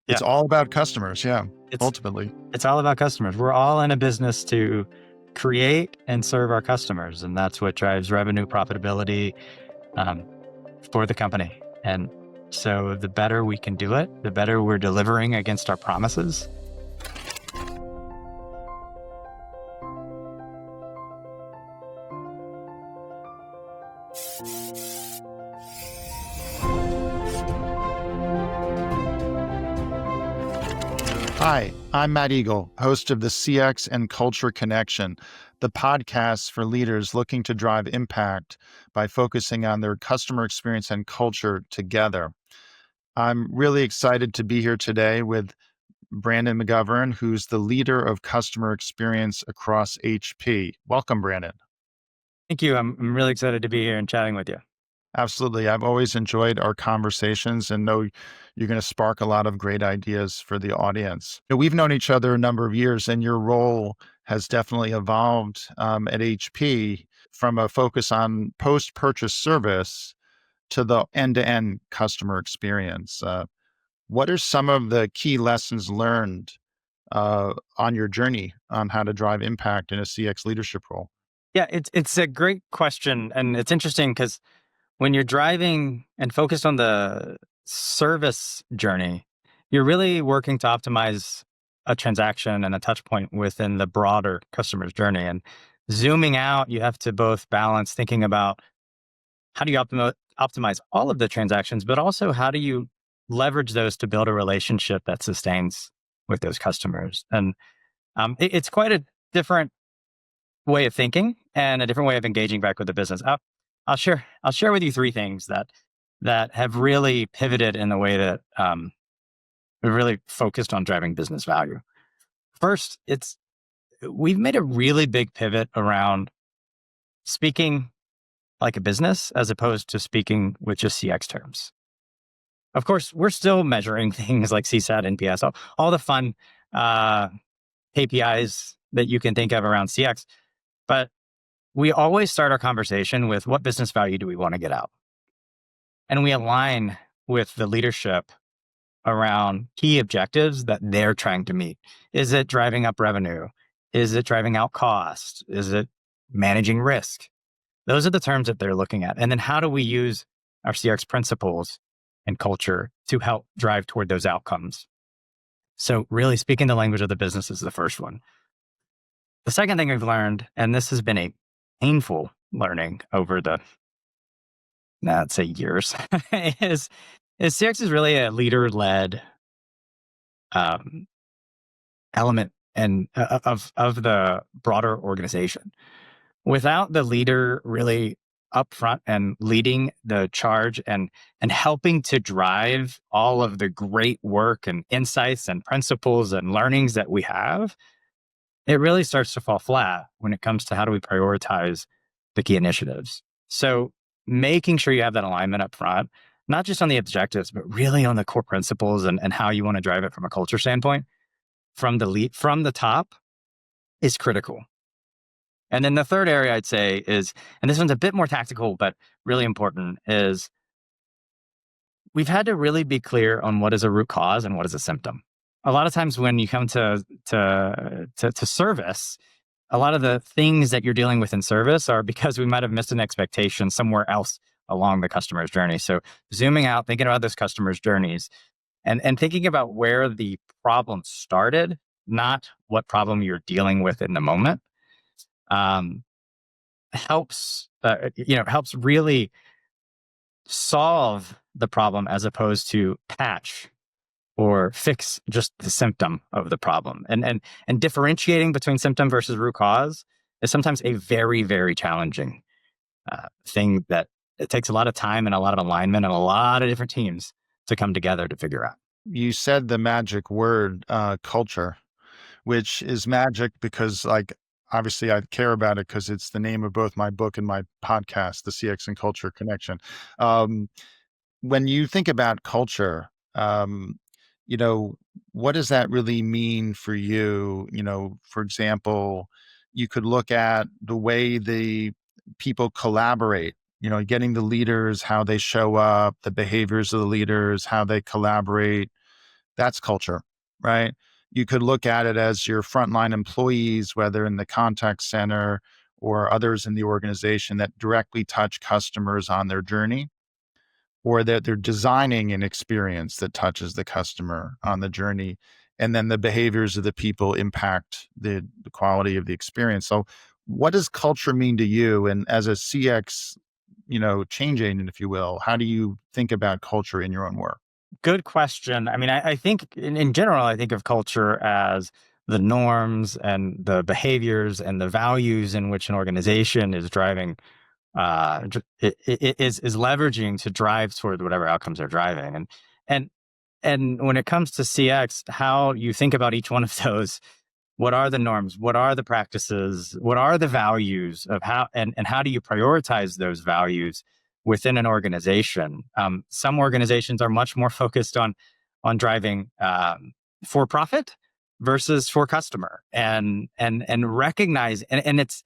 It's Yeah. all about customers. Yeah, It's ultimately. it's all about customers. We're all in a business to create and serve our customers, and that's what drives revenue, profitability, um, for the company. And so the better we can do it, the better we're delivering against our promises. Hi, I'm Matt Egol, host of the CX and Culture Connection, the podcast for leaders looking to drive impact by focusing on their customer experience and culture together. I'm really excited to be here today with Brandon McGovern, who's the leader of customer experience across HP. Welcome, Brandon. Thank you. I'm really excited to be here and chatting with you. Absolutely. I've always enjoyed our conversations and know you're going to spark a lot of great ideas for the audience. We've known each other a number of years, and your role has definitely evolved at HP from a focus on post purchase service to the end to end customer experience. What are some of the key lessons learned on your journey on how to drive impact in a CX leadership role? Yeah, it's a great question, and it's interesting because when you're driving and focused on the service journey, you're really working to optimize a transaction and a touch point within the broader customer's journey. And zooming out, you have to both balance thinking about how do you optimize all of the transactions, but also how do you leverage those to build a relationship that sustains with those customers. And it's quite a different way of thinking and a different way of engaging back with the business. I'll share with you three things that have really pivoted in the way that we've really focused on driving business value. First, it's we've made a really big pivot around speaking like a business as opposed to speaking with just CX terms. Of course, we're still measuring things like CSAT, NPS, all the fun uh, KPIs that you can think of around CX, but we always start our conversation with what business value do we want to get out? And we align with the leadership around key objectives that they're trying to meet. Is it driving up revenue? Is it driving out cost? Is it managing risk? Those are the terms that they're looking at. And then how do we use our CX principles and culture to help drive toward those outcomes? So really speaking the language of the business is the first one. The second thing we've learned, and this has been a painful learning over the, let's say years, is, is CX is really a leader-led um, element and of the broader organization. Without the leader really upfront and leading the charge and helping to drive all of the great work and insights and principles and learnings that we have, it really starts to fall flat when it comes to how do we prioritize the key initiatives. So making sure you have that alignment up front, not just on the objectives, but really on the core principles and how you want to drive it from a culture standpoint from the top is critical. And then the third area I'd say is, and this one's a bit more tactical, but really important, is we've had to really be clear on what is a root cause and what is a symptom. A lot of times when you come to service, a lot of the things that you're dealing with in service are because we might have missed an expectation somewhere else along the customer's journey. So zooming out, thinking about those customers' journeys and thinking about where the problem started, not what problem you're dealing with in the moment, um, helps really solve the problem as opposed to patch or fix just the symptom of the problem. And differentiating between symptom versus root cause is sometimes a very, very challenging thing that it takes a lot of time and a lot of alignment and a lot of different teams to come together to figure out. You said the magic word, culture, which is magic because, like, obviously I care about it because it's the name of both my book and my podcast, the CX and Culture Connection. Um, when you think about culture, you know, what does that really mean for you? For example, you could look at the way the people collaborate, getting the leaders, how they show up, the behaviors of the leaders, how they collaborate, That's culture, right? You could look at it as your frontline employees, whether in the contact center or others in the organization that directly touch customers on their journey, or that they're designing an experience that touches the customer on the journey. And then the behaviors of the people impact the quality of the experience. So what does culture mean to you? And as a CX, change agent, if you will, how do you think about culture in your own work? Good question. I mean, I think in general, I think of culture as the norms and the behaviors and the values in which an organization is driving, is leveraging to drive toward whatever outcomes they're driving. And and when it comes to CX, how you think about each one of those, what are the norms? What are the practices? What are the values of how, and how do you prioritize those values within an organization? Some organizations are much more focused on driving for profit versus for customer, and recognize, and it-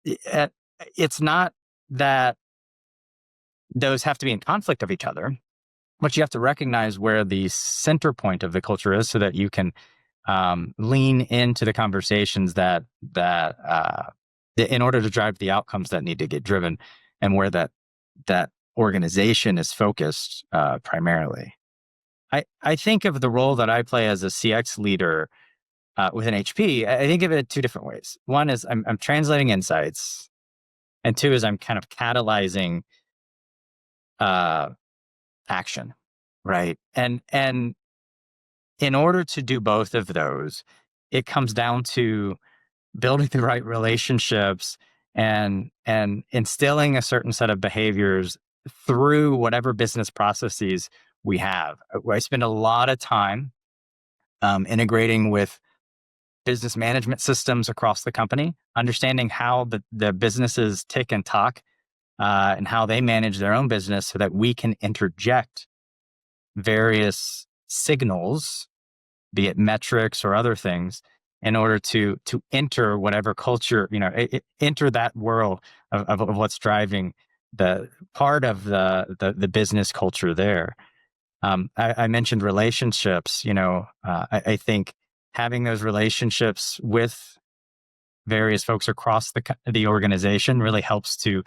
it- it's not that those have to be in conflict of each other, but you have to recognize where the center point of the culture is so that you can lean into the conversations in order to drive the outcomes that need to get driven, and where that organization is focused primarily. I think of the role that I play as a CX leader within HP. I think of it two different ways. One is I'm translating insights, and two is I'm kind of catalyzing uh, action, right? And in order to do both of those, it comes down to building the right relationships and instilling a certain set of behaviors through whatever business processes we have. I spend a lot of time integrating with business management systems across the company, understanding how the businesses tick and talk, and how they manage their own business so that we can interject various signals, be it metrics or other things, in order to enter whatever culture, enter that world of what's driving the part of the business culture there. I mentioned relationships. I think having those relationships with various folks across the organization really helps to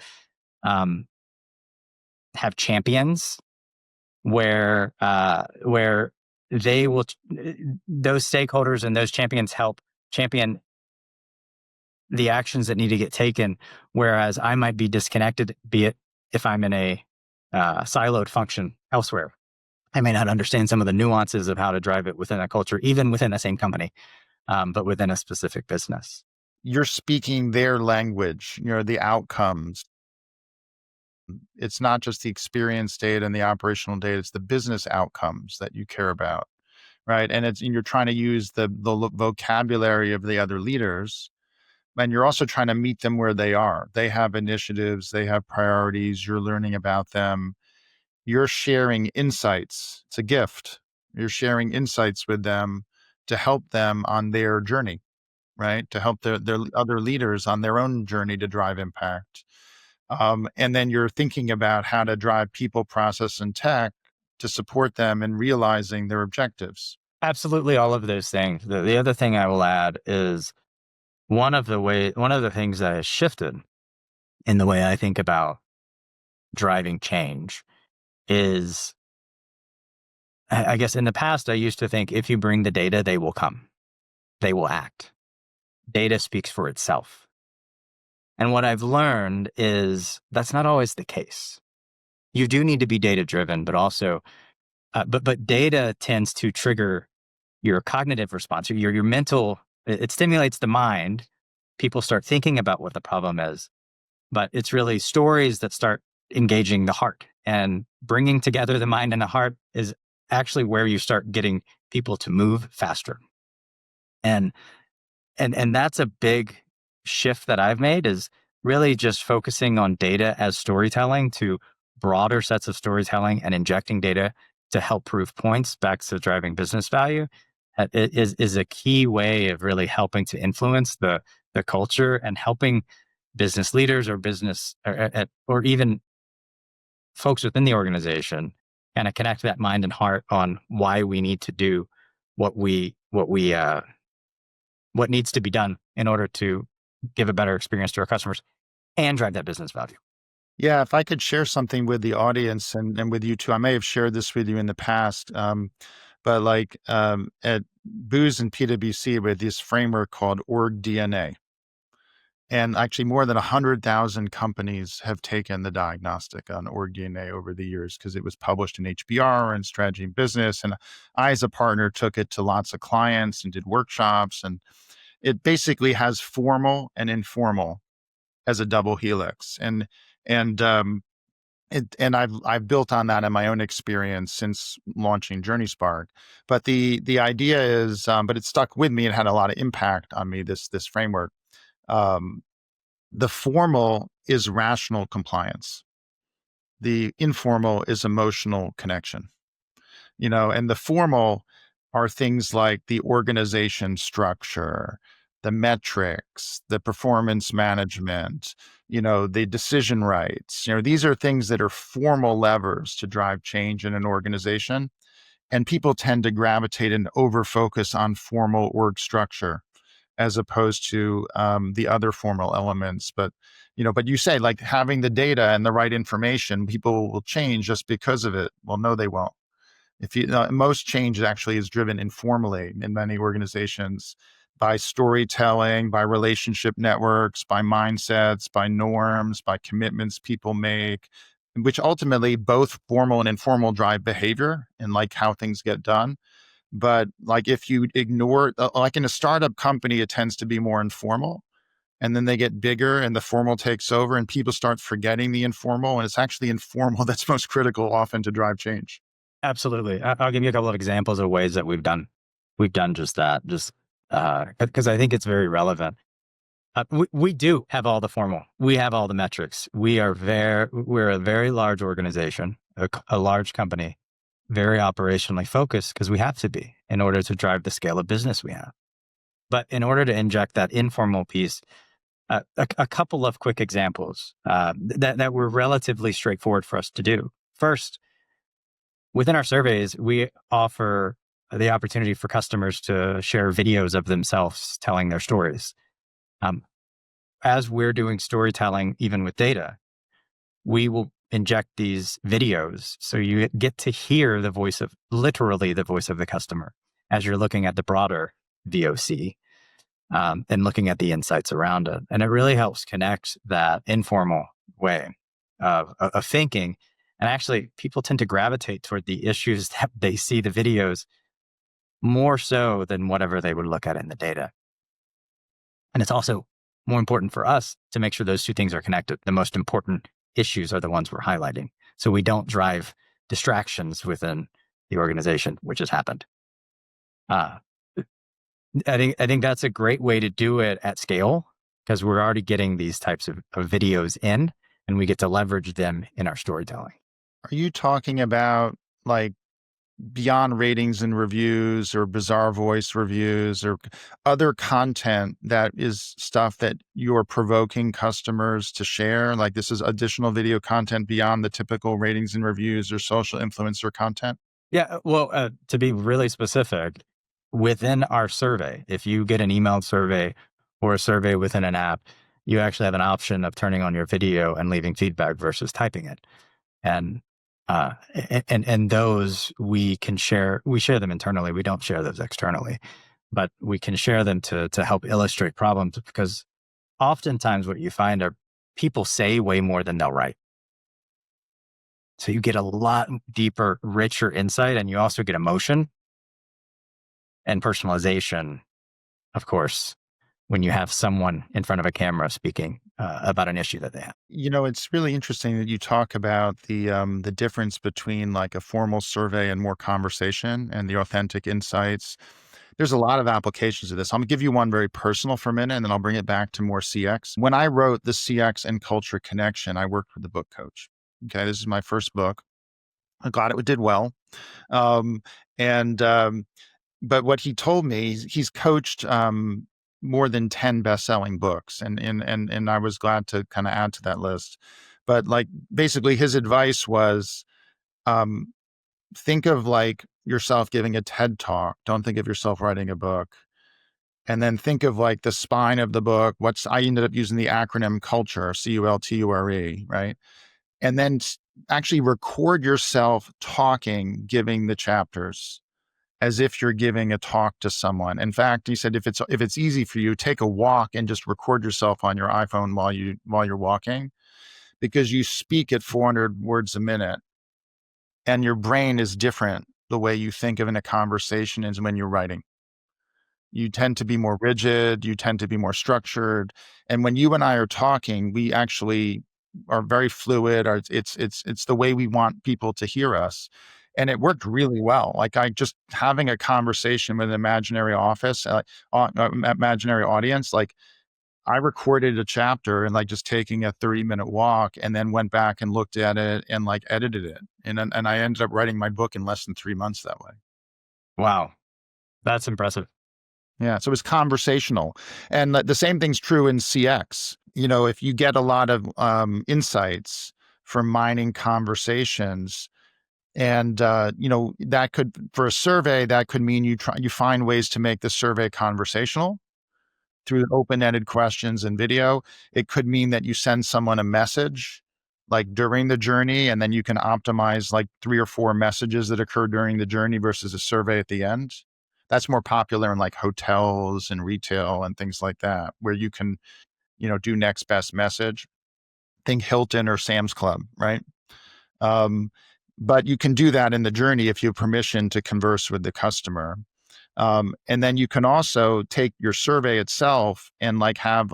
um, have champions where they will those stakeholders and those champions help champion the actions that need to get taken, whereas I might be disconnected, be it if I'm in a siloed function elsewhere. I may not understand some of the nuances of how to drive it within a culture, even within the same company, but within a specific business. You're speaking their language, the outcomes. It's not just the experience data and the operational data, it's the business outcomes that you care about, right? And you're trying to use the vocabulary of the other leaders, and you're also trying to meet them where they are. They have initiatives, they have priorities, you're learning about them. You're sharing insights. It's a gift. You're sharing insights with them to help them on their journey, right? To help their other leaders on their own journey to drive impact. And then you're thinking about how to drive people, process, and tech to support them in realizing their objectives. Absolutely, all of those things. The other thing I will add is one of the things that has shifted in the way I think about driving change is, I guess in the past, I used to think if you bring the data, they will come, they will act. Data speaks for itself. And what I've learned is that's not always the case. You do need to be data driven, but also, but data tends to trigger your cognitive response, or your mental. It stimulates the mind. People start thinking about what the problem is, but it's really stories that start engaging the heart, and bringing together the mind and the heart is actually where you start getting people to move faster. And and that's a big shift that I've made, is really just focusing on data as storytelling to broader sets of storytelling, and injecting data to help prove points back to driving business value. It is a key way of really helping to influence the culture, and helping business leaders or business, or even folks within the organization kind of connect that mind and heart on why we need to do what what needs to be done in order to give a better experience to our customers and drive that business value. Yeah, if I could share something with the audience and with you too, I may have shared this with you in the past, but like at Booz and PwC with this framework called Org DNA. And actually, more than 100,000 companies have taken the diagnostic on Org DNA over the years because it was published in HBR and Strategy and Business. And I, as a partner, took it to lots of clients and did workshops. And it basically has formal and informal as a double helix. And I've built on that in my own experience since launching JourneySpark. But the idea is, but it stuck with me and had a lot of impact on me. This framework. Um, the formal is rational compliance. The informal is emotional connection. And the formal are things like the organization structure, the metrics, the performance management, the decision rights. These are things that are formal levers to drive change in an organization. And people tend to gravitate and over focus on formal org structure as opposed to the other formal elements. But you say like having the data and the right information, people will change just because of it. Well, no, they won't. If you most change actually is driven informally in many organizations by storytelling, by relationship networks, by mindsets, by norms, by commitments people make, which ultimately both formal and informal drive behavior and like how things get done. But like if you ignore, like in a startup company, it tends to be more informal. And then they get bigger and the formal takes over and people start forgetting the informal. And it's actually informal that's most critical often to drive change. Absolutely. I'll give you a couple of examples of ways that we've done just that, just because I think it's very relevant. We do have all the formal. We have all the metrics. We're a very large organization, a large company, very operationally focused because we have to be in order to drive the scale of business we have. But in order to inject that informal piece, a couple of quick examples that were relatively straightforward for us to do. First, within our surveys, we offer the opportunity for customers to share videos of themselves telling their stories. Um, as we're doing storytelling, even with data, we will inject these videos. So you get to hear literally the voice of the customer as you're looking at the broader VOC and looking at the insights around it. And it really helps connect that informal way of thinking. And actually, people tend to gravitate toward the issues that they see the videos more so than whatever they would look at in the data. And it's also more important for us to make sure those two things are connected. The most important issues are the ones we're highlighting. So we don't drive distractions within the organization, which has happened. I think that's a great way to do it at scale because we're already getting these types of videos in and we get to leverage them in our storytelling. Are you talking about like beyond ratings and reviews or bizarre voice reviews or other content that is stuff that you're provoking customers to share? Like this is additional video content beyond the typical ratings and reviews or social influencer content? Yeah, well, to be really specific, within our survey, if you get an emailed survey or a survey within an app, you actually have an option of turning on your video and leaving feedback versus typing it. And and those we share them internally. We don't share those externally, but we can share them to help illustrate problems because oftentimes what you find are people say way more than they'll write. So you get a lot deeper, richer insight, and you also get emotion and personalization, of course, when you have someone in front of a camera speaking about an issue that they have. It's really interesting that you talk about the difference between like a formal survey and more conversation and the authentic insights. There's a lot of applications of this. I'm gonna give you one very personal for a minute, and then I'll bring it back to more CX. When I wrote the CX and culture connection, I worked with the book coach. Okay, this is my first book. I got it did well, um, and but what he told me, he's coached more than 10 best-selling books, and I was glad to kind of add to that list. But like basically, his advice was, um, think of like yourself giving a TED talk. Don't think of yourself writing a book. And then think of like the spine of the book. I ended up using the acronym culture, CULTURE, right? And then actually record yourself talking, giving the chapters as if you're giving a talk to someone. In fact, he said, if it's easy for you, take a walk and just record yourself on your iPhone while you're walking, because you speak at 400 words a minute, and your brain is different. The way you think of in a conversation is when you're writing. You tend to be more rigid, you tend to be more structured. And when you and I are talking, we actually are very fluid, or it's the way we want people to hear us. And it worked really well. Like, I just having a conversation with an imaginary audience, like, I recorded a chapter and like just taking a 30-minute walk, and then went back and looked at it and like edited it. And I ended up writing my book in less than 3 months that way. Wow. That's impressive. Yeah, so it's conversational. And the same thing's true in CX. If you get a lot of insights from mining conversations, and that could, for a survey, that could mean you find ways to make the survey conversational through open-ended questions and video. It could mean that you send someone a message like during the journey, and then you can optimize like 3 or 4 messages that occur during the journey versus a survey at the end. That's more popular in like hotels and retail and things like that, where you can, do next best message. Think Hilton or Sam's Club, right? Um, but you can do that in the journey if you have permission to converse with the customer. And then you can also take your survey itself and like have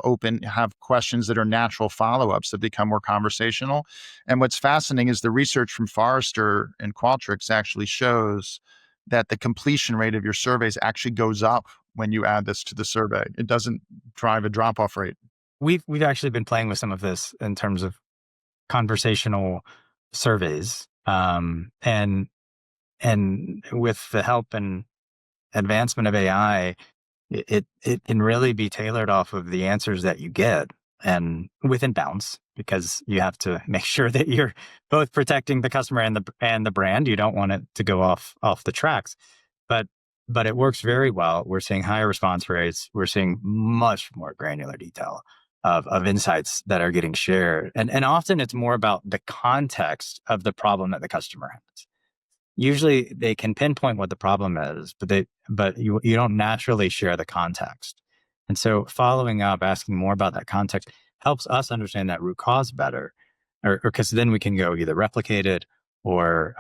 questions that are natural follow-ups that become more conversational. And what's fascinating is the research from Forrester and Qualtrics actually shows that the completion rate of your surveys actually goes up when you add this to the survey. It doesn't drive a drop-off rate. We've actually been playing with some of this in terms of conversational surveys, and with the help and advancement of AI, it can really be tailored off of the answers that you get, and within bounds, because you have to make sure that you're both protecting the customer and the brand. You don't want it to go off the tracks, but it works very well. We're seeing higher response rates. We're seeing much more granular detail of insights that are getting shared, and often it's more about the context of the problem that the customer has. Usually they can pinpoint what the problem is, but you don't naturally share the context. And so following up, asking more about that context helps us understand that root cause better, or because then we can go either replicate it or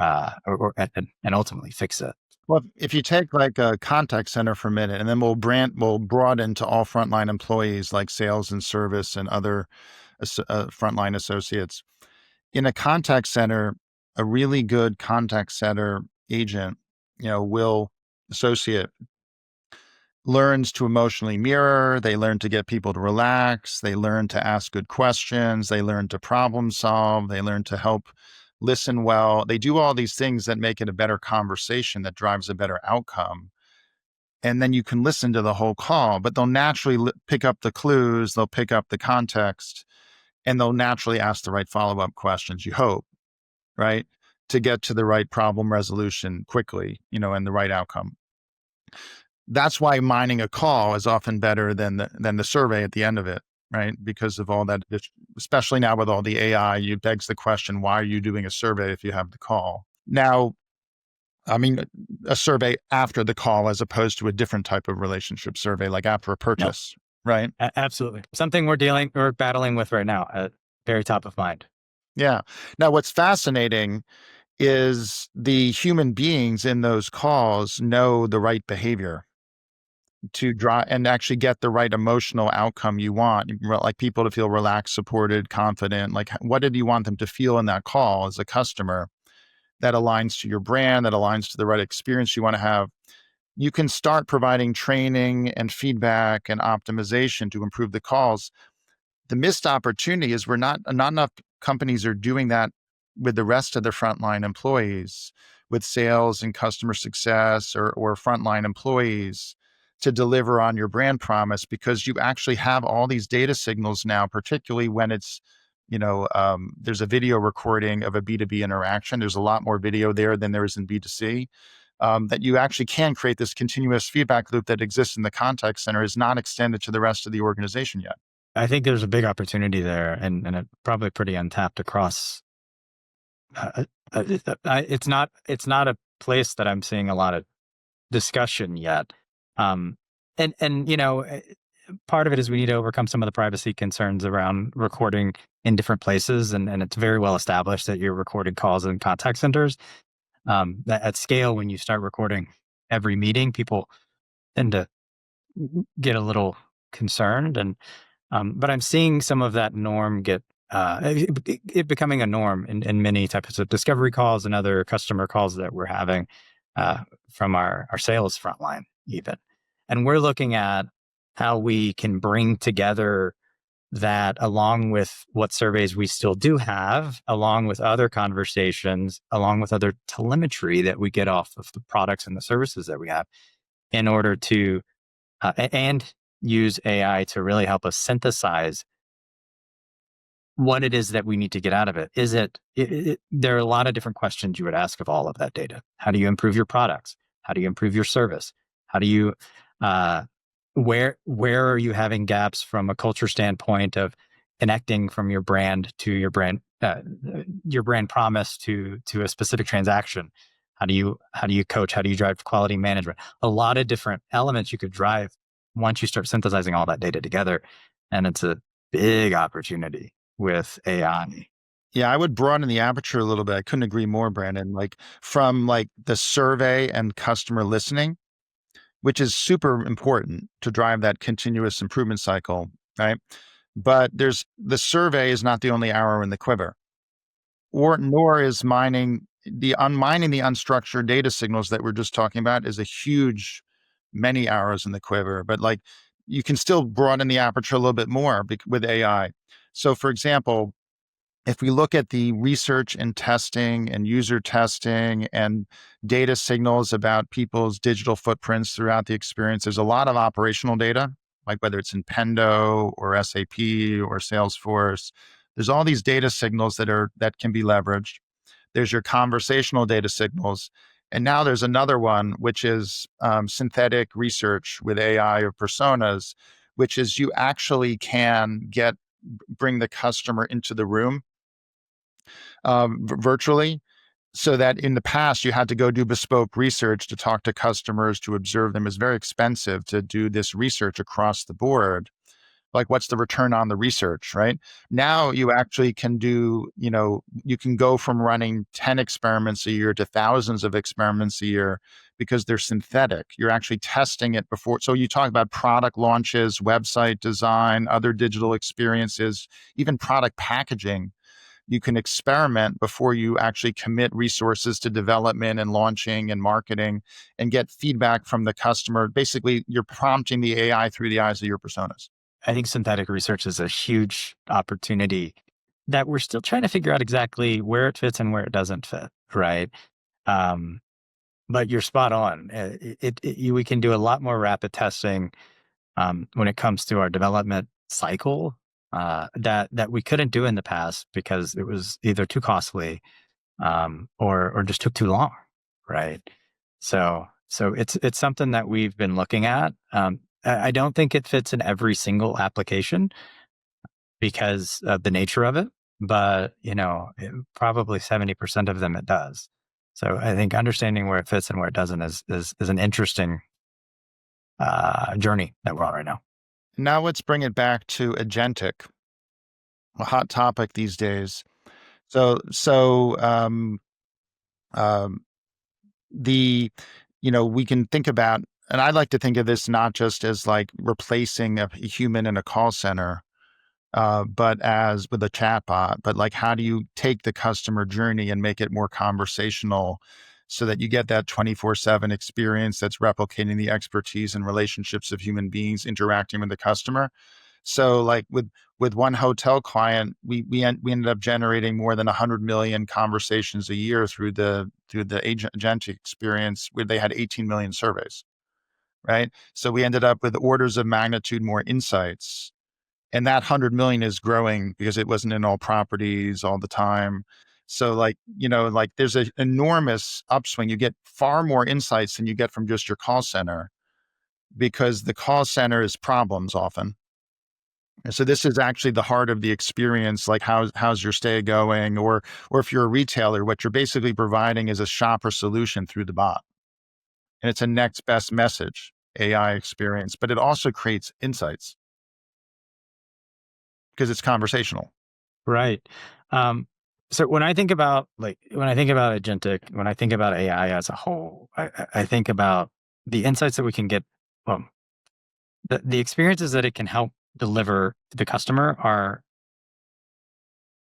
and ultimately fix it. Well, if you take like a contact center for a minute, and then we'll broaden to all frontline employees like sales and service and other frontline associates. In a contact center, a really good contact center agent, associate learns to emotionally mirror. They learn to get people to relax. They learn to ask good questions. They learn to problem solve. They learn to help listen well. They do all these things that make it a better conversation that drives a better outcome. And then you can listen to the whole call, but they'll naturally pick up the clues. They'll pick up the context, and they'll naturally ask the right follow-up questions, you hope, right? To get to the right problem resolution quickly, and the right outcome. That's why mining a call is often better than the survey at the end of it, right? Because of all that, especially now with all the AI, it begs the question, why are you doing a survey if you have the call? Now, I mean, a survey after the call as opposed to a different type of relationship survey, like after a purchase, right? Absolutely. Something we're battling with right now, very top of mind. Yeah. Now, what's fascinating is the human beings in those calls know the right behavior to draw and actually get the right emotional outcome you want. Like people to feel relaxed, supported, confident. Like, what did you want them to feel in that call as a customer that aligns to your brand, that aligns to the right experience you want to have? You can start providing training and feedback and optimization to improve the calls. The missed opportunity is not enough companies are doing that with the rest of their frontline employees, with sales and customer success or frontline employees, to deliver on your brand promise, because you actually have all these data signals now, particularly when it's there's a video recording of a B2B interaction. There's a lot more video there than there is in B2C. That you actually can create this continuous feedback loop that exists in the contact center is not extended to the rest of the organization yet. I think there's a big opportunity there, and it probably pretty untapped across. It's not a place that I'm seeing a lot of discussion yet. Um, and part of it is we need to overcome some of the privacy concerns around recording in different places, and it's very well established that you're recording calls in contact centers. That at scale, when you start recording every meeting, people tend to get a little concerned, and but I'm seeing some of that norm get it becoming a norm in many types of discovery calls and other customer calls that we're having from our sales frontline even. And we're looking at how we can bring together that along with what surveys we still do have, along with other conversations, along with other telemetry that we get off of the products and the services that we have in order to and use AI to really help us synthesize what it is that we need to get out of it. Is there are a lot of different questions you would ask of all of that data. How do you improve your products? How do you improve your service? How do you, uh, where are you having gaps from a culture standpoint of connecting from your brand promise to a specific transaction? How do you coach? How do you drive quality management? A lot of different elements you could drive once you start synthesizing all that data together. And it's a big opportunity with AI. Yeah, I would broaden the aperture a little bit. I couldn't agree more, Brandon. Like from like the survey and customer listening, which is super important to drive that continuous improvement cycle, right? But there's the survey is not the only arrow in the quiver, or nor is mining the unstructured data signals that we're just talking about is a huge many arrows in the quiver. But like you can still broaden the aperture a little bit more with AI. So, for example, if we look at the research and testing and user testing and data signals about people's digital footprints throughout the experience, there's a lot of operational data, like whether it's in Pendo or SAP or Salesforce. There's all these data signals that can be leveraged. There's your conversational data signals. And now there's another one, which is synthetic research with AI or personas, which is you actually can bring the customer into the room virtually, so that in the past you had to go do bespoke research to talk to customers, to observe them. It's very expensive to do this research across the board. Like, what's the return on the research, right? Now you actually can you can go from running 10 experiments a year to thousands of experiments a year because they're synthetic. You're actually testing it before. So you talk about product launches, website design, other digital experiences, even product packaging. You can experiment before you actually commit resources to development and launching and marketing and get feedback from the customer. Basically, you're prompting the AI through the eyes of your personas. I think synthetic research is a huge opportunity that we're still trying to figure out exactly where it fits and where it doesn't fit, right? Um, but you're spot on. We can do a lot more rapid testing when it comes to our development cycle that we couldn't do in the past because it was either too costly or just took too long, right? So it's something that we've been looking at. I don't think it fits in every single application because of the nature of it, but probably 70% of them it does. So I think understanding where it fits and where it doesn't is an interesting journey that we're on right now. Now let's bring it back to agentic, a hot topic these days. So um, the we can think about, and I like to think of this not just as like replacing a human in a call center, but as with a chatbot, but like how do you take the customer journey and make it more conversational so that you get that 24/7 experience that's replicating the expertise and relationships of human beings interacting with the customer. So like with one hotel client, we ended up generating more than 100 million conversations a year through the agentic experience, where they had 18 million surveys, right? So we ended up with orders of magnitude more insights. And that 100 million is growing because it wasn't in all properties all the time. So like, like there's an enormous upswing. You get far more insights than you get from just your call center because the call center is problems often. And so this is actually the heart of the experience, like how's your stay going? Or if you're a retailer, what you're basically providing is a shopper solution through the bot. And it's a next best message, AI experience, but it also creates insights because it's conversational. Right. Um, so when I think about agentic, when I think about AI as a whole, I think about the insights that we can get. Well, the experiences that it can help deliver to the customer are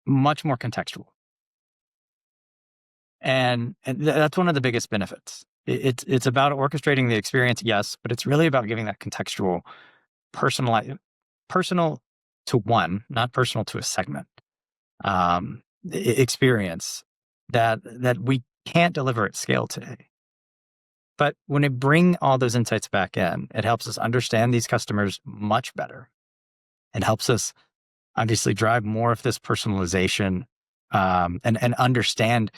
much more contextual, and that's one of the biggest benefits. It's about orchestrating the experience, yes, but it's really about giving that contextual, personal to one, not personal to a segment, experience that we can't deliver at scale today. But when it bring all those insights back in, it helps us understand these customers much better. It helps us obviously drive more of this personalization, and understand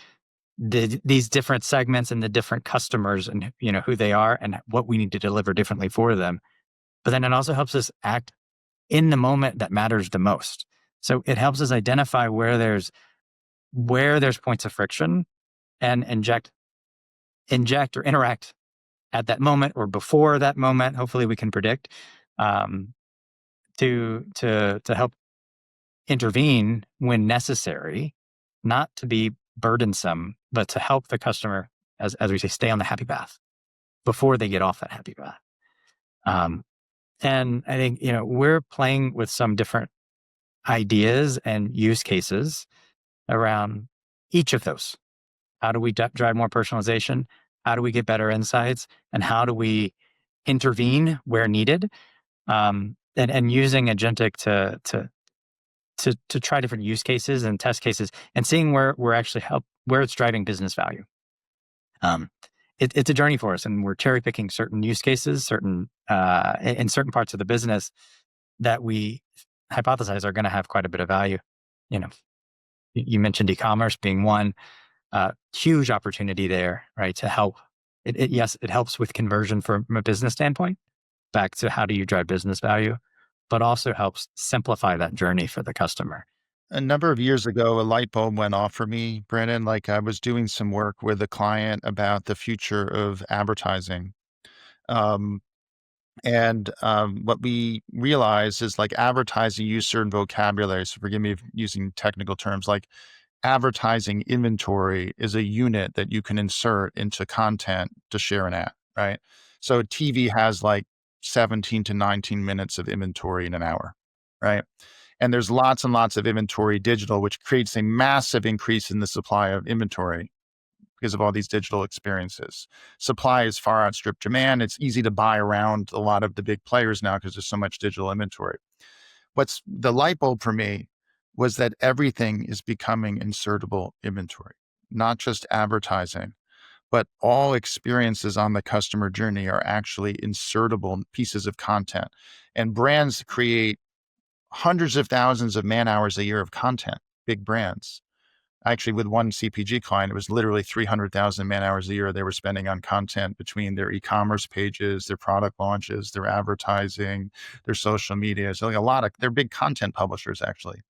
these different segments and the different customers and who they are and what we need to deliver differently for them. But then it also helps us act in the moment that matters the most. So it helps us identify where there's points of friction and inject or interact at that moment or before that moment. Hopefully we can predict, um, to help intervene when necessary, not to be burdensome, but to help the customer, as we say, stay on the happy path before they get off that happy path. Um, and I think, we're playing with some different ideas and use cases around each of those. How do we drive more personalization? How do we get better insights? And how do we intervene where needed? And using agentic to try different use cases and test cases and seeing where we're actually where it's driving business value. Um, it's a journey for us, and we're cherry picking certain use cases, in certain parts of the business that we hypothesize are going to have quite a bit of value. You know, you mentioned e-commerce being one, huge opportunity there, right? To help. Yes, it helps with conversion from a business standpoint. Back to how do you drive business value, but also helps simplify that journey for the customer. A number of years ago, a light bulb went off for me, Brandon. Like I was doing some work with a client about the future of advertising. Um, and what we realized is like advertising use certain vocabulary. So forgive me if using technical terms, like advertising inventory is a unit that you can insert into content to share an ad, right? So TV has like 17 to 19 minutes of inventory in an hour, right? And there's lots and lots of inventory digital, which creates a massive increase in the supply of inventory because of all these digital experiences. Supply is far outstripped demand. It's easy to buy around a lot of the big players now because there's so much digital inventory. What's the light bulb for me was that everything is becoming insertable inventory, not just advertising, but all experiences on the customer journey are actually insertable pieces of content. And brands create hundreds of thousands of man hours a year of content, big brands. Actually, with one CPG client, it was literally 300,000 man hours a year they were spending on content between their e-commerce pages, their product launches, their advertising, their social media. So like they're big content publishers actually.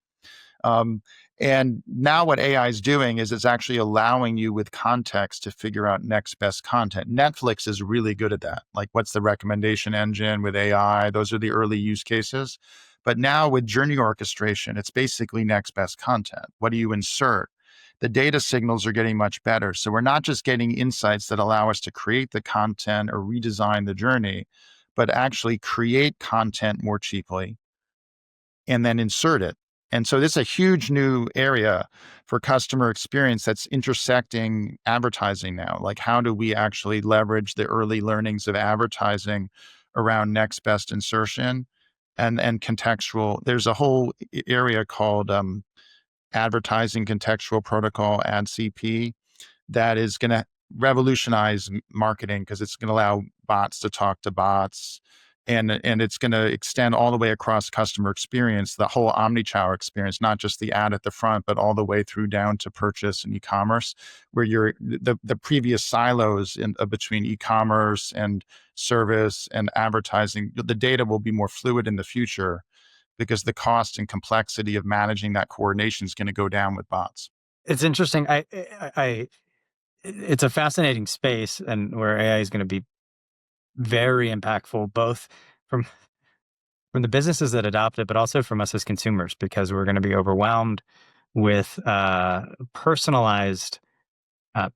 Um, and now what AI is doing is it's actually allowing you with context to figure out next best content. Netflix is really good at that. Like what's the recommendation engine with AI? Those are the early use cases. But now with journey orchestration, it's basically next best content. What do you insert? The data signals are getting much better. So we're not just getting insights that allow us to create the content or redesign the journey, but actually create content more cheaply and then insert it. And so this is a huge new area for customer experience that's intersecting advertising now. Like, how do we actually leverage the early learnings of advertising around next best insertion and contextual? There's a whole area called advertising contextual protocol, AdCP, that is going to revolutionize marketing because it's going to allow bots to talk to bots and it's going to extend all the way across customer experience, the whole omnichannel experience, not just the ad at the front, but all the way through down to purchase and e-commerce, where the previous silos between e-commerce and service and advertising, the data will be more fluid in the future because the cost and complexity of managing that coordination is going to go down with bots. It's interesting. It's a fascinating space, and where AI is going to be very impactful, both from the businesses that adopt it, but also from us as consumers, because we're going to be overwhelmed with personalized uh,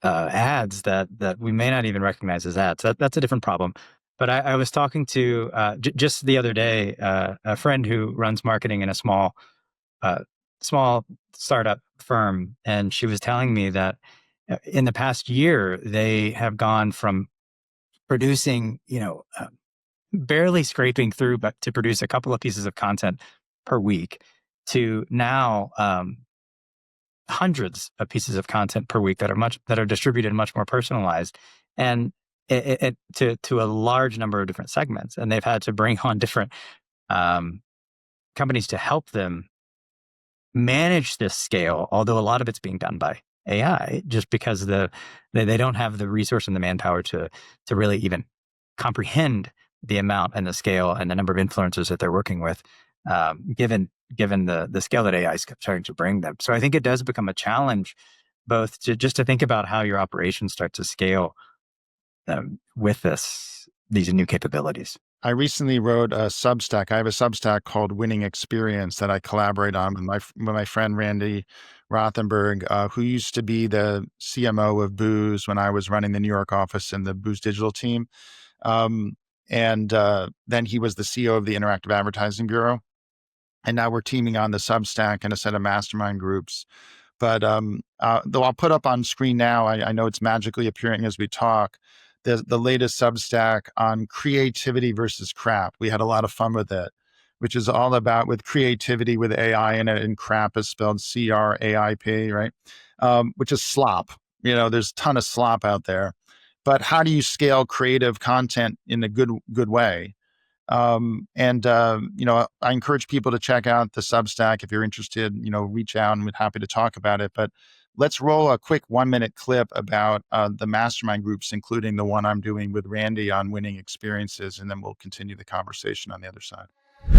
ads that we may not even recognize as ads. That's a different problem. But I was talking to just the other day a friend who runs marketing in a uh, small startup firm, and she was telling me that in the past year they have gone from producing, barely scraping through, but to produce a couple of pieces of content per week, to now hundreds of pieces of content per week that are distributed much more personalized, and to a large number of different segments. And they've had to bring on different um, companies to help them manage this scale, although a lot of it's being done by AI, just because they don't have the resource and the manpower to really even comprehend the amount and the scale and the number of influencers that they're working with, given the scale that AI is starting to bring them. So I think it does become a challenge, both to think about how your operations start to scale with these new capabilities. I recently wrote a Substack. I have a Substack called Winning Experience that I collaborate on with my friend Randy Rothenberg, who used to be the CMO of Booz when I was running the New York office and the Booz digital team. And then he was the CEO of the Interactive Advertising Bureau. And now we're teaming on the Substack and a set of mastermind groups. But though I'll put up on screen now, I know it's magically appearing as we talk, the latest Substack on creativity versus crap. We had a lot of fun with it, which is all about with creativity with AI in it, and crap is spelled CRAIP, right? Which is slop. There's a ton of slop out there. But how do you scale creative content in a good way? I encourage people to check out the Substack. If you're interested, reach out and we're happy to talk about it. But let's roll a quick 1-minute clip about the mastermind groups, including the one I'm doing with Randy on winning experiences, and then we'll continue the conversation on the other side.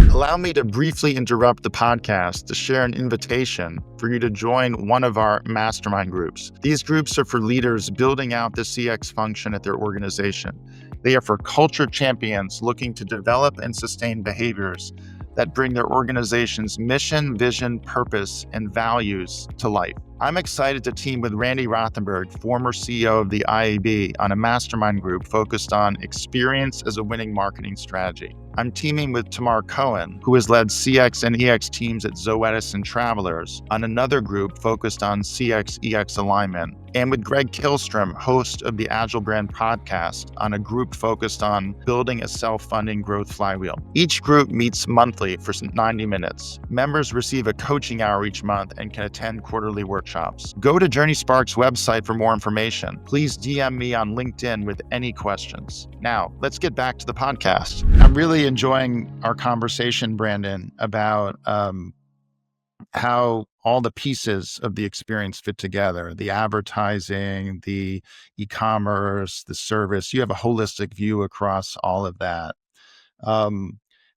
Allow me to briefly interrupt the podcast to share an invitation for you to join one of our mastermind groups. These groups are for leaders building out the CX function at their organization. They are for culture champions looking to develop and sustain behaviors that bring their organization's mission, vision, purpose, and values to life. I'm excited to team with Randy Rothenberg, former CEO of the IAB, on a mastermind group focused on experience as a winning marketing strategy. I'm teaming with Tamar Cohen, who has led CX and EX teams at Zoetis and Travelers, on another group focused on CX EX alignment, and with Greg Kihlstrom, host of the Agile Brand podcast, on a group focused on building a self-funding growth flywheel. Each group meets monthly for 90 minutes. Members receive a coaching hour each month and can attend quarterly workshops. Go to JourneySpark's website for more information. Please DM me on LinkedIn with any questions. Now, let's get back to the podcast. I'm really enjoying our conversation, Brandon, about how all the pieces of the experience fit together, the advertising, the e-commerce, the service. You have a holistic view across all of that.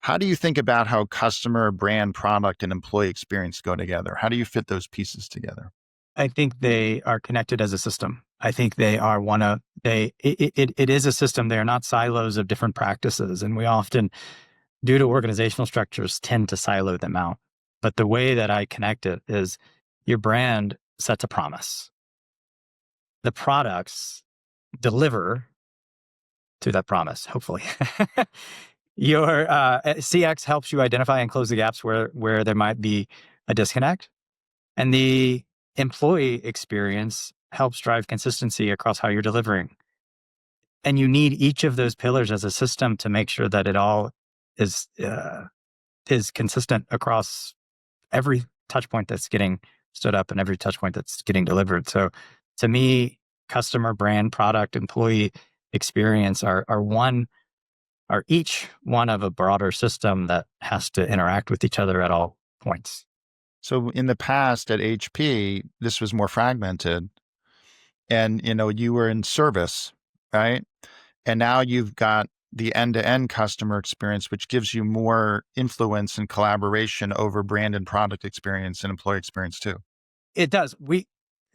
How do you think about how customer, brand, product, and employee experience go together? How do you fit those pieces together? I think they are connected as a system. I think they are it is a system. They are not silos of different practices. And we often, due to organizational structures, tend to silo them out. But the way that I connect it is your brand sets a promise. The products deliver to that promise, hopefully. Your CX helps you identify and close the gaps where there might be a disconnect. And the employee experience helps drive consistency across how you're delivering. And you need each of those pillars as a system to make sure that it all is consistent across every touch point that's getting stood up and every touch point that's getting delivered. So to me, customer, brand, product, employee experience are one are each one of a broader system that has to interact with each other at all points. So in the past at HP, this was more fragmented and, you were in service, right? And now you've got the end-to-end customer experience, which gives you more influence and collaboration over brand and product experience and employee experience too. It does.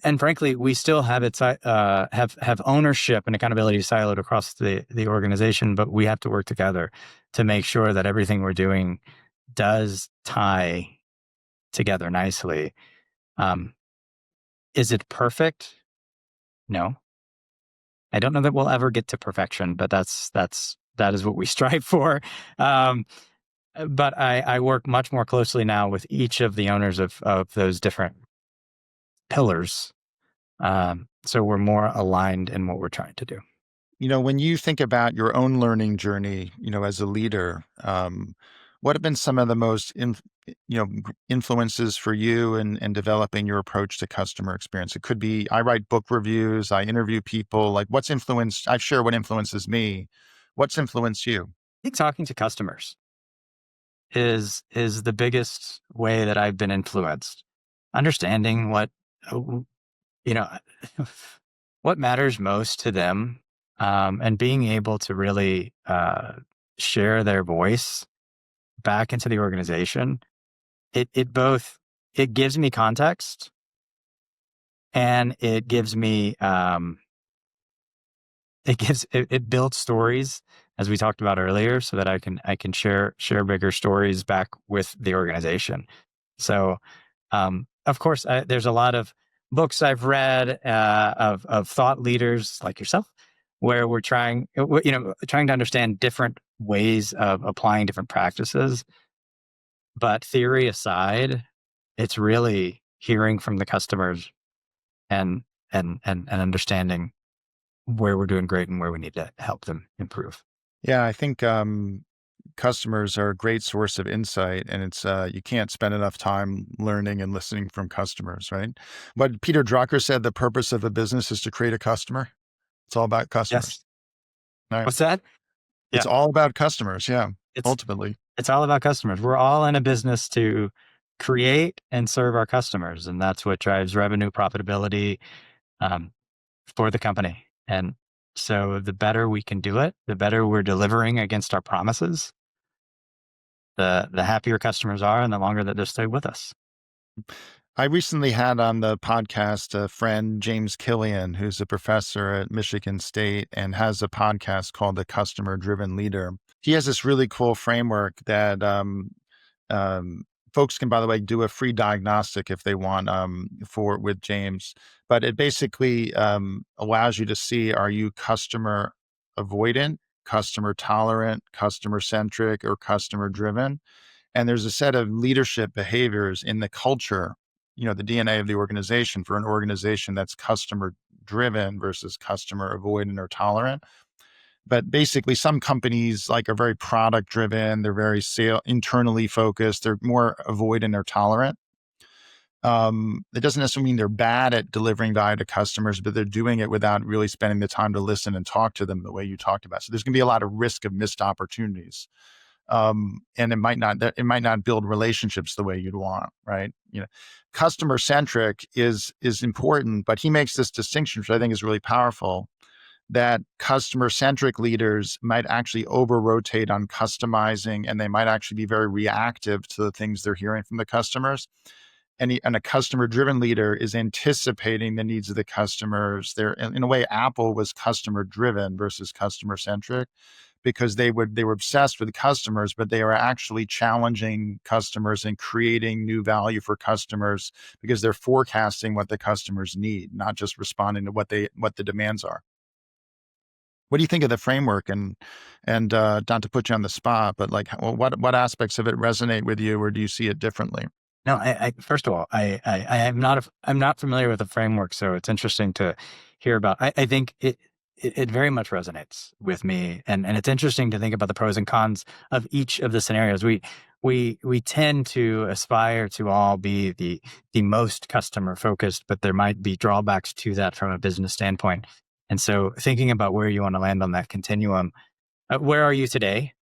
And frankly, we still have have ownership and accountability siloed across the organization, but we have to work together to make sure that everything we're doing does tie together nicely. Um, is it perfect? No, I don't know that we'll ever get to perfection, but that is what we strive for. Um, but I work much more closely now with each of the owners of those different pillars. So we're more aligned in what we're trying to do. When you think about your own learning journey, as a leader, what have been some of the most, influences for you in developing your approach to customer experience? It could be, I write book reviews, I interview people, like I share what influences me. What's influenced you? I think talking to customers is the biggest way that I've been influenced. Understanding uh, you know what matters most to them, and being able to really share their voice back into the organization. It gives me context, and it gives me it builds stories, as we talked about earlier, so that I can share bigger stories back with the organization. So, of course, there's a lot of books I've read of thought leaders like yourself, where we're trying to understand different ways of applying different practices. But theory aside, it's really hearing from the customers and and understanding where we're doing great and where we need to help them improve. Yeah, I think customers are a great source of insight, and it's you can't spend enough time learning and listening from customers, right? But Peter Drucker said the purpose of a business is to create a customer. It's all about customers, Yes. right? What's that? It's Yeah. all about customers. Yeah, It's ultimately. it's all about customers. We're all in a business to create and serve our customers, and that's what drives revenue, profitability, um, for the company. And so the better we can do it, the better we're delivering against our promises, the happier customers are and the longer that they stay with us. I recently had on the podcast a friend, James Killian, who's a professor at Michigan State and has a podcast called The Customer Driven Leader. He has this really cool framework that um, folks can, by the way, do a free diagnostic if they want for with James. But it basically allows you to see, are you customer avoidant, customer tolerant, customer centric, or customer driven? And there's a set of leadership behaviors in the culture, the DNA of the organization for an organization that's customer driven versus customer avoidant or tolerant. But basically, some companies like are very product driven. They're very internally focused. They're more avoidant or tolerant. It doesn't necessarily mean they're bad at delivering value to customers, but they're doing it without really spending the time to listen and talk to them the way you talked about. So there's going to be a lot of risk of missed opportunities, and it might not build relationships the way you'd want, right? Customer centric is important, but he makes this distinction, which I think is really powerful, that customer centric leaders might actually over rotate on customizing, and they might actually be very reactive to the things they're hearing from the customers. And a customer driven leader is anticipating the needs of the customers. In a way, Apple was customer driven versus customer centric, because they were obsessed with customers, but they were actually challenging customers and creating new value for customers because they're forecasting what the customers need, not just responding to what the demands are. What do you think of the framework? And not to put you on the spot, but like, what aspects of it resonate with you, or do you see it differently? No, I first of all, I am not I'm not familiar with the framework, so it's interesting to hear about. I think it very much resonates with me, and it's interesting to think about the pros and cons of each of the scenarios. We tend to aspire to all be the most customer focused, but there might be drawbacks to that from a business standpoint. And so, thinking about where you want to land on that continuum, where are you today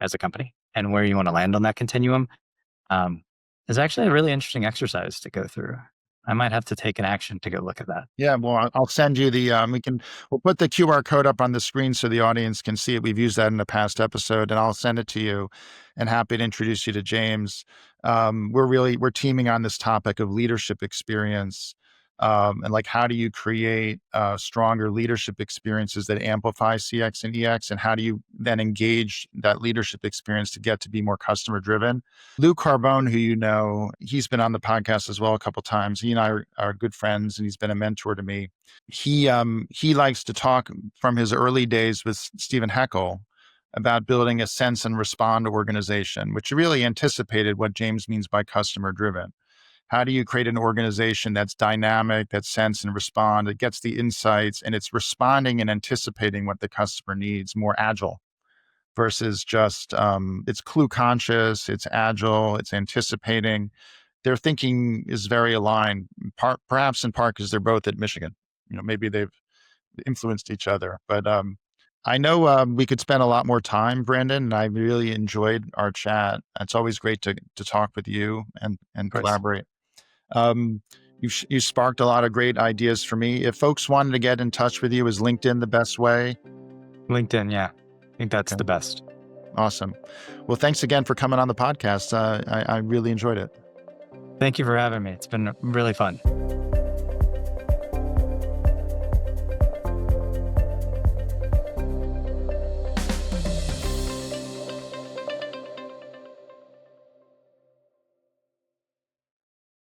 as a company and where you want to land on that continuum, um, is actually a really interesting exercise to go through. I might have to take an action to go look at that. Yeah, well, I'll send you the, we'll put the QR code up on the screen so the audience can see it. We've used that in a past episode, and I'll send it to you, and happy to introduce you to James. We're teaming on this topic of leadership experience, and like, how do you create stronger leadership experiences that amplify CX and EX, and how do you then engage that leadership experience to get to be more customer driven? Lou Carbone, who you know, he's been on the podcast as well a couple times. He and I are good friends, and he's been a mentor to me. He likes to talk from his early days with Stephen Heckel about building a sense and respond organization, which really anticipated what James means by customer driven. How do you create an organization that's dynamic, that sense and respond, that gets the insights, and it's responding and anticipating what the customer needs, more agile versus just it's clue conscious, it's agile, it's anticipating. Their thinking is very aligned, perhaps in part because they're both at Michigan. Maybe they've influenced each other. But I know we could spend a lot more time, Brandon, and I really enjoyed our chat. It's always great to talk with you and Of course. collaborate. You sparked a lot of great ideas for me. If folks wanted to get in touch with you, is LinkedIn the best way? LinkedIn, yeah. I think that's the best. Awesome. Well, thanks again for coming on the podcast. I really enjoyed it. Thank you for having me. It's been really fun.